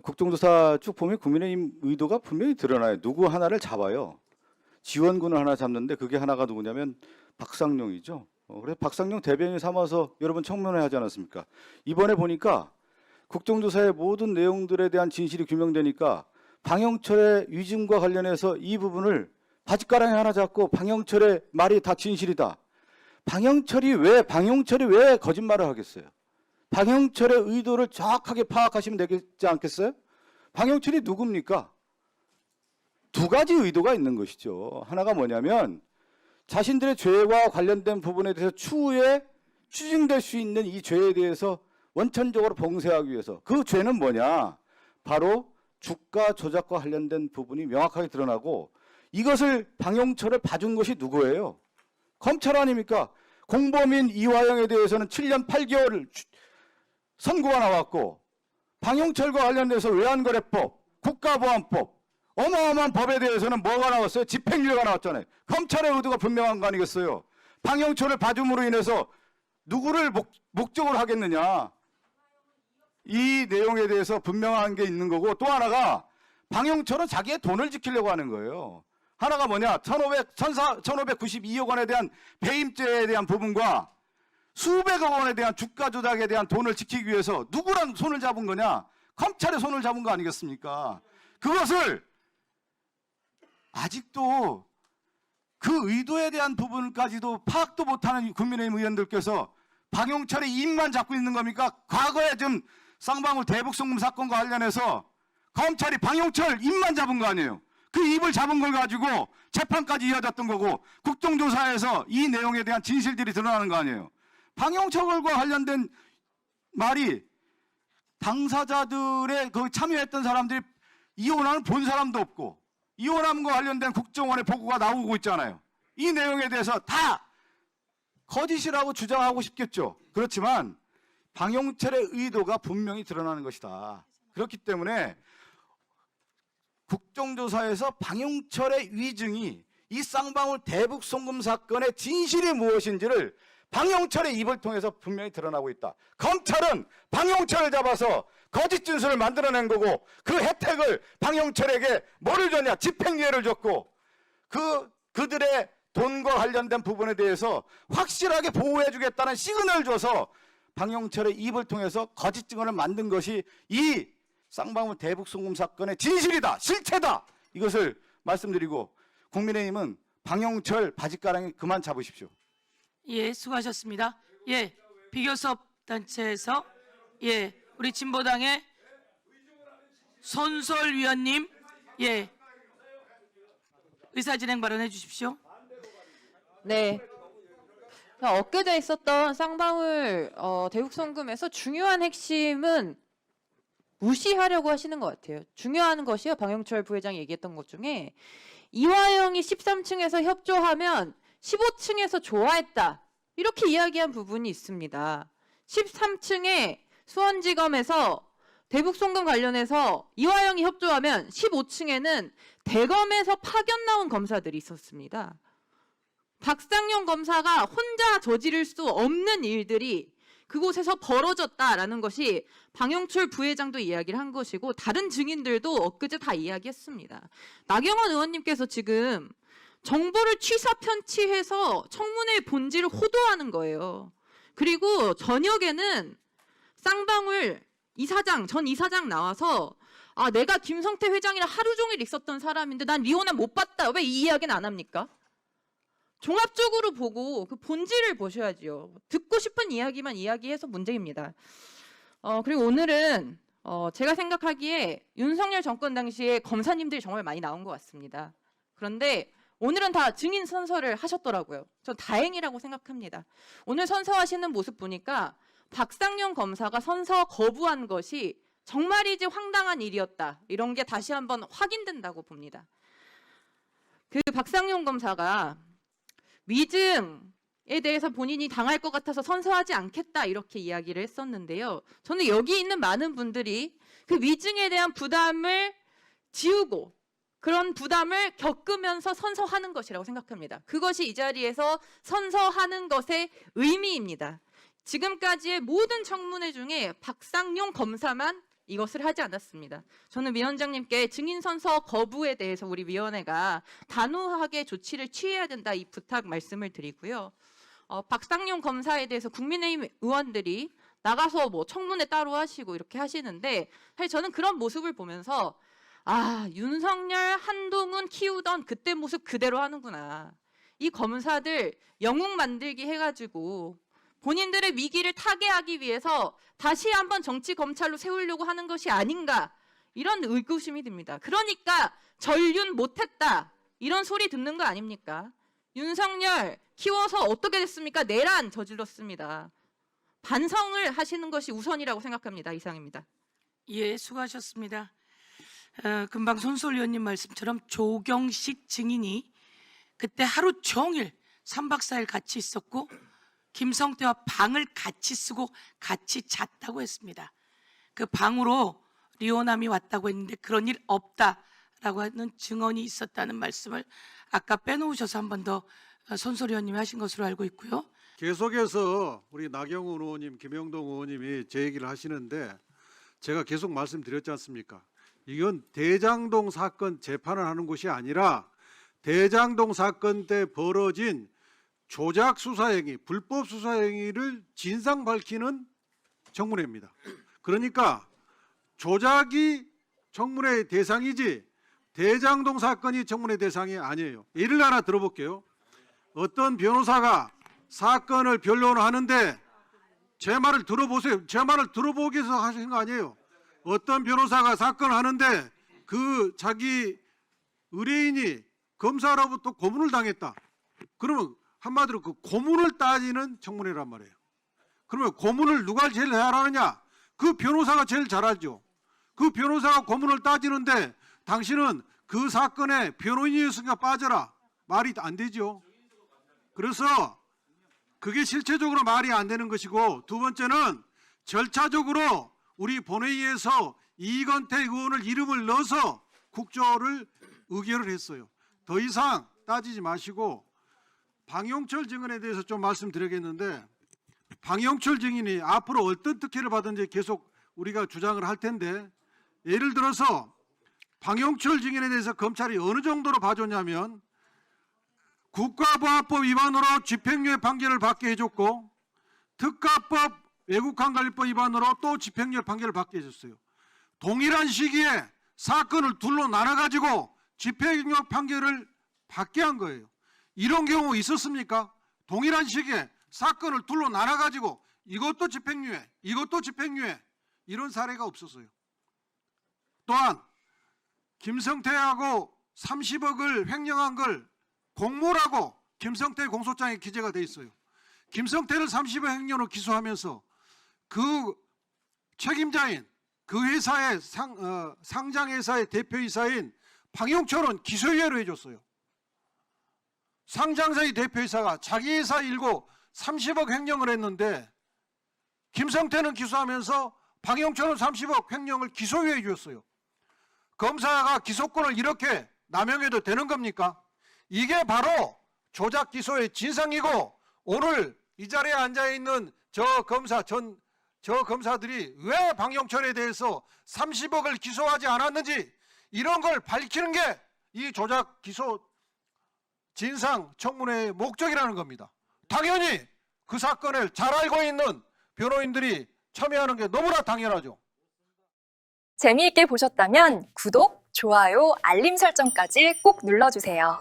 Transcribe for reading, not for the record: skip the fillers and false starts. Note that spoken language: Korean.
국정조사 쭉 보면 국민의힘 의도가 분명히 드러나요. 누구 하나를 잡아요. 지원군을 하나 잡는데 그게 하나가 누구냐면 박상용이죠. 그래서 박상용 대변인 삼아서 여러분 청문회 하지 않았습니까? 이번에 보니까 국정조사의 모든 내용들에 대한 진실이 규명되니까 방영철의 위증과 관련해서 이 부분을 바짓가랑이 하나 잡고 방영철의 말이 다 진실이다. 방영철이 왜 거짓말을 하겠어요? 방영철의 의도를 정확하게 파악하시면 되지 않겠어요? 방영철이 누굽니까? 두 가지 의도가 있는 것이죠. 하나가 뭐냐면 자신들의 죄와 관련된 부분에 대해서 추후에 추징될 수 있는 이 죄에 대해서 원천적으로 봉쇄하기 위해서. 그 죄는 뭐냐? 바로 주가 조작과 관련된 부분이 명확하게 드러나고 이것을 방영철을 봐준 것이 누구예요? 검찰 아닙니까? 공범인 이화영에 대해서는 7년 8개월 선고가 나왔고 방영철과 관련돼서 외환거래법, 국가보안법, 어마어마한 법에 대해서는 뭐가 나왔어요? 집행유예가 나왔잖아요. 검찰의 의도가 분명한 거 아니겠어요? 방영철을 봐줌으로 인해서 누구를 목적으로 하겠느냐? 이 내용에 대해서 분명한 게 있는 거고 또 하나가 방영철은 자기의 돈을 지키려고 하는 거예요. 하나가 뭐냐? 1592억 원에 대한 배임죄에 대한 부분과 수백억 원에 대한 주가 조작에 대한 돈을 지키기 위해서 누구랑 손을 잡은 거냐? 검찰의 손을 잡은 거 아니겠습니까? 그것을 아직도 그 의도에 대한 부분까지도 파악도 못하는 국민의힘 의원들께서 방영철의 입만 잡고 있는 겁니까? 과거에 좀 쌍방울 대북송금 사건과 관련해서 검찰이 방영철 입만 잡은 거 아니에요? 그 입을 잡은 걸 가지고 재판까지 이어졌던 거고 국정조사에서 이 내용에 대한 진실들이 드러나는 거 아니에요? 방영철과 관련된 말이 당사자들의 그 참여했던 사람들이 이혼하는 본 사람도 없고 이혼함과 관련된 국정원의 보고가 나오고 있잖아요. 이 내용에 대해서 다 거짓이라고 주장하고 싶겠죠. 그렇지만 방영철의 의도가 분명히 드러나는 것이다. 그렇기 때문에 국정조사에서 방영철의 위증이 이 쌍방울 대북송금 사건의 진실이 무엇인지를 방영철의 입을 통해서 분명히 드러나고 있다. 검찰은 방영철을 잡아서 거짓 진술을 만들어낸 거고 그 혜택을 방영철에게 뭐를 줬냐? 집행유예를 줬고 그들의 돈과 관련된 부분에 대해서 확실하게 보호해주겠다는 시그널을 줘서 방영철의 입을 통해서 거짓 증언을 만든 것이 이 쌍방울 대북송금 사건의 진실이다, 실체다. 이것을 말씀드리고 국민의힘은 방영철 바짓가랑이 그만 잡으십시오. 예, 수고하셨습니다. 예, 비교섭 단체에서 우리 진보당의 손솔위원님, 의사진행 발언해 주십시오. 네. 엊그제 있었던 쌍방울 대북송금에서 중요한 핵심은 무시하려고 하시는 것 같아요. 중요한 것이요. 방영철 부회장이 얘기했던 것 중에 이화영이 13층에서 협조하면 15층에서 좋아했다. 이렇게 이야기한 부분이 있습니다. 13층에 수원지검에서 대북송금 관련해서 이화영이 협조하면 15층에는 대검에서 파견 나온 검사들이 있었습니다. 박상용 검사가 혼자 저지를 수 없는 일들이 그곳에서 벌어졌다라는 것이 방영철 부회장도 이야기를 한 것이고 다른 증인들도 엊그제 다 이야기했습니다. 나경원 의원님께서 지금 정보를 취사편취해서 청문회의 본질을 호도하는 거예요. 그리고 저녁에는 쌍방울 전 이사장 나와서 내가 김성태 회장이랑 하루 종일 있었던 사람인데 난 리오나 못 봤다. 왜 이 이야기는 안 합니까? 종합적으로 보고 그 본질을 보셔야죠. 듣고 싶은 이야기만 이야기해서 문제입니다. 그리고 오늘은 제가 생각하기에 윤석열 정권 당시에 검사님들이 정말 많이 나온 것 같습니다. 그런데 오늘은 다 증인 선서를 하셨더라고요. 전 다행이라고 생각합니다. 오늘 선서하시는 모습 보니까 박상용 검사가 선서 거부한 것이 정말이지 황당한 일이었다. 이런 게 다시 한번 확인된다고 봅니다. 그 박상용 검사가 위증에 대해서 본인이 당할 것 같아서 선서하지 않겠다 이렇게 이야기를 했었는데요. 저는 여기 있는 많은 분들이 그 위증에 대한 부담을 지우고 그런 부담을 겪으면서 선서하는 것이라고 생각합니다. 그것이 이 자리에서 선서하는 것의 의미입니다. 지금까지의 모든 청문회 중에 박상용 검사만 이것을 하지 않았습니다. 저는 위원장님께 증인 선서 거부에 대해서 우리 위원회가 단호하게 조치를 취해야 된다 이 부탁 말씀을 드리고요. 박상용 검사에 대해서 국민의힘 의원들이 나가서 뭐 청문회 따로 하시고 이렇게 하시는데 사실 저는 그런 모습을 보면서 아, 윤석열, 한동훈 키우던 그때 모습 그대로 하는구나. 이 검사들 영웅 만들기 해가지고 본인들의 위기를 타개하기 위해서 다시 한번 정치 검찰로 세우려고 하는 것이 아닌가 이런 의구심이 듭니다. 그러니까 전륜 못했다 이런 소리 듣는 거 아닙니까? 윤석열 키워서 어떻게 됐습니까? 내란 저질렀습니다. 반성을 하시는 것이 우선이라고 생각합니다. 이상입니다. 예, 수고하셨습니다. 금방 손수홀 의원님 말씀처럼 조경식 증인이 그때 하루 종일 3박 4일 같이 있었고 김성태와 방을 같이 쓰고 같이 잤다고 했습니다. 그 방으로 리오남이 왔다고 했는데 그런 일 없다라고 하는 증언이 있었다는 말씀을 아까 빼놓으셔서 한 번 더 손수홀 의원님이 하신 것으로 알고 있고요. 계속해서 우리 나경원 의원님, 김영동 의원님이 제 얘기를 하시는데 제가 계속 말씀드렸지 않습니까? 이건 대장동 사건 재판을 하는 곳이 아니라 대장동 사건 때 벌어진 조작 수사 행위, 불법 수사 행위를 진상 밝히는 청문회입니다. 그러니까 조작이 청문회의 대상이지 대장동 사건이 청문회 대상이 아니에요. 예를 하나 들어볼게요. 어떤 변호사가 사건을 변론하는데 제 말을 들어보세요. 제 말을 들어보기 위해서 하시는 거 아니에요. 어떤 변호사가 사건을 하는데 그 자기 의뢰인이 검사로부터 고문을 당했다. 그러면 한마디로 그 고문을 따지는 청문회란 말이에요. 그러면 고문을 누가 제일 잘하느냐? 그 변호사가 제일 잘 알죠. 그 변호사가 고문을 따지는데 당신은 그 사건에 변호인이었으니까 빠져라. 말이 안 되죠. 그래서 그게 실체적으로 말이 안 되는 것이고, 두 번째는 절차적으로 우리 본회의에서 이건태 의원을 이름을 넣어서 국조를 의결을 했어요. 더 이상 따지지 마시고 방영철 증인에 대해서 좀 말씀드리겠는데, 방영철 증인이 앞으로 어떤 특혜를 받은지 계속 우리가 주장을 할 텐데, 예를 들어서 방영철 증인에 대해서 검찰이 어느 정도로 봐줬냐면 국가보안법 위반으로 집행유예 판결을 받게 해줬고, 특가법 외국환관리법 위반으로 또 집행유예 판결을 받게 해줬어요. 동일한 시기에 사건을 둘로 나눠가지고 집행유예 판결을 받게 한 거예요. 이런 경우 있었습니까? 동일한 시기에 사건을 둘로 나눠가지고 이것도 집행유예, 이것도 집행유예, 이런 사례가 없었어요. 또한 김성태하고 30억을 횡령한 걸 공모라고 김성태 공소장에 기재가 돼 있어요. 김성태를 30억 횡령으로 기소하면서 그 책임자인 그 회사의 상장회사의 대표이사인 방영철은 기소유예로 해줬어요. 상장사의 대표이사가 자기 회사 일고 30억 횡령을 했는데 김성태는 기소하면서 방영철은 30억 횡령을 기소유예해 줬어요. 검사가 기소권을 이렇게 남용해도 되는 겁니까? 이게 바로 조작 기소의 진상이고, 오늘 이 자리에 앉아 있는 저 검사들이 왜 방영철에 대해서 30억을 기소하지 않았는지 이런 걸 밝히는 게 이 조작 기소 진상 청문회의 목적이라는 겁니다. 당연히 그 사건을 잘 알고 있는 변호인들이 참여하는 게 너무나 당연하죠. 재미있게 보셨다면 구독, 좋아요, 알림 설정까지 꼭 눌러주세요.